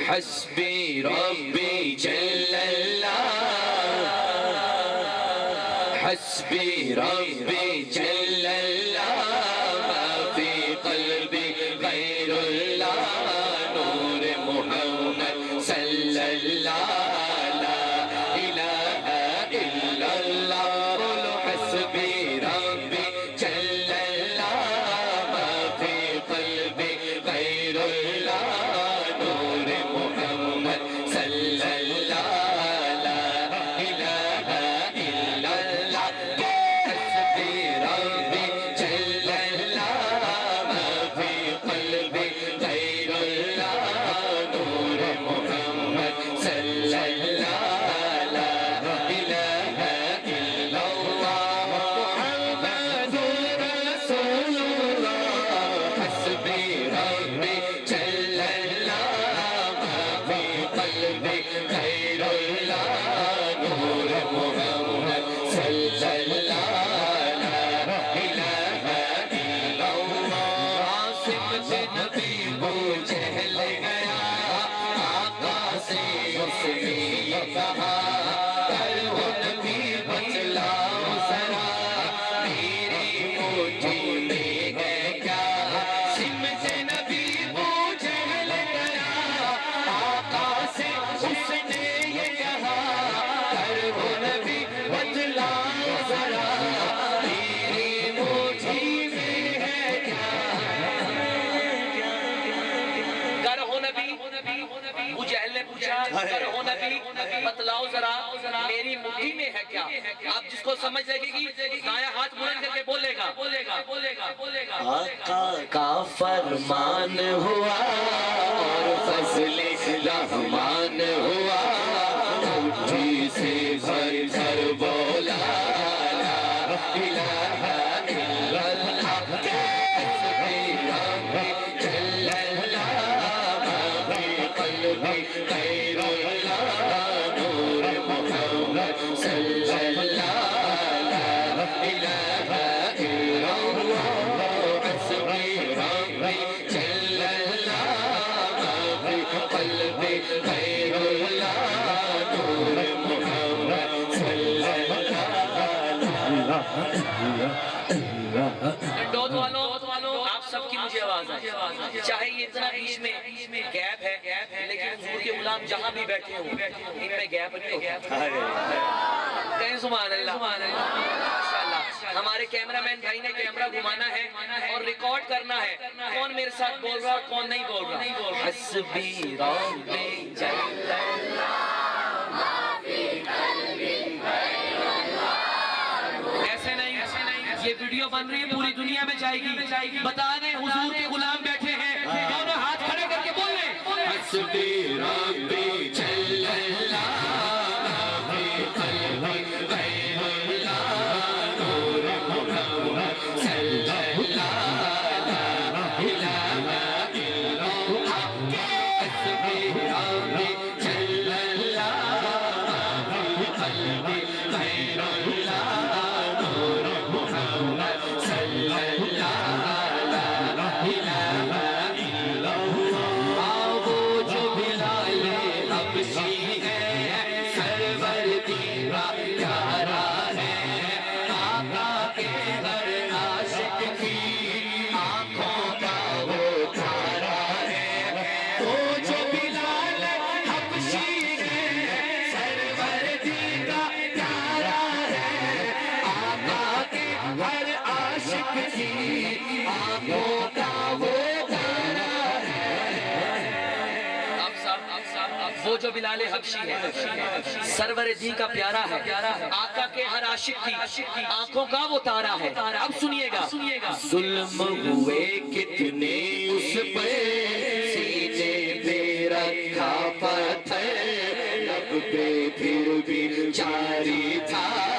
حسبی ربی جل اللہ حسبی ربی جل اللہ ما فی قلبی غیر اللہ نور محمد صلی اللہ لا الہ الا اللہ بولو حسبی ربی جل اللہ ما فی قلبی غیر اللہ نور محمد صلی اللہ بتلاؤ ذرا میری مٹھی میں ہے کیا؟ آپ جس کو سمجھ لگے گی دایاں ہاتھ بلند کر کے بولے گا آقا کا فرمان ہوا اور فضل رحمان ہوا مٹھی سے بھر بھر بولا لا الہ الا اللہ حسبی ربی جل اللہ ما فی قلبی غیر اللہ نور محمد صلی اللہ لا الہ الا اللہ حسبی ربی جل اللہ ما فی قلبی غیر اللہ نور محمد صلی ڈوت والوں آپ سب کی مجھے آواز ہے چاہے یہ اتنا بیچ میں گیپ ہے لیکن حضور کے غلام جہاں بھی بیٹھے ہوں ان میں گیپ نہیں ہوگا کہیں سبحان اللہ ہمارے کیمرامین بھائی نے کیمرہ گھمانا ہے اور ریکارڈ کرنا ہے کون میرے ساتھ بول رہا کون نہیں بول رہا حسبی ربی جل اللہ ما فی قلبی غیر اللہ ایسے نہیں یہ ویڈیو بن رہی ہے پوری دنیا میں جائے گی بتا دیں حضور کے غلام بیٹھے ہیں دونوں ہاتھ کھڑے کر کے بول رہے حسبی ربی جل اللہ ما فی قلبی غیر اللہ نور محمد صلی اللہ لا الہ الا اللہ حسبی ربی جل اللہ ما فی قلبی غیر اللہ نور محمد صلی اللہ لا الہ الا اللہ وہ جو بلال حبشی ہے سرور دیرا پیارا ہے آقا کے ہر عاشق کی آنکھوں کا وہ تارا ہے وہ جو بلال حبشی ہے سرور دیرا پیارا ہے آقا کے ہر عاشق کی آنکھوں کا وہ تارا وہ جو بلال حبشی ہے سرور دی کا پیارا ہے آقا کے ہر عاشق کی آنکھوں کا وہ تارا ہے اب سنیے گا ظلم ہوئے کتنے اس پر سینے پہ رکھا پتھر لب پہ پھر بھی جاری تھا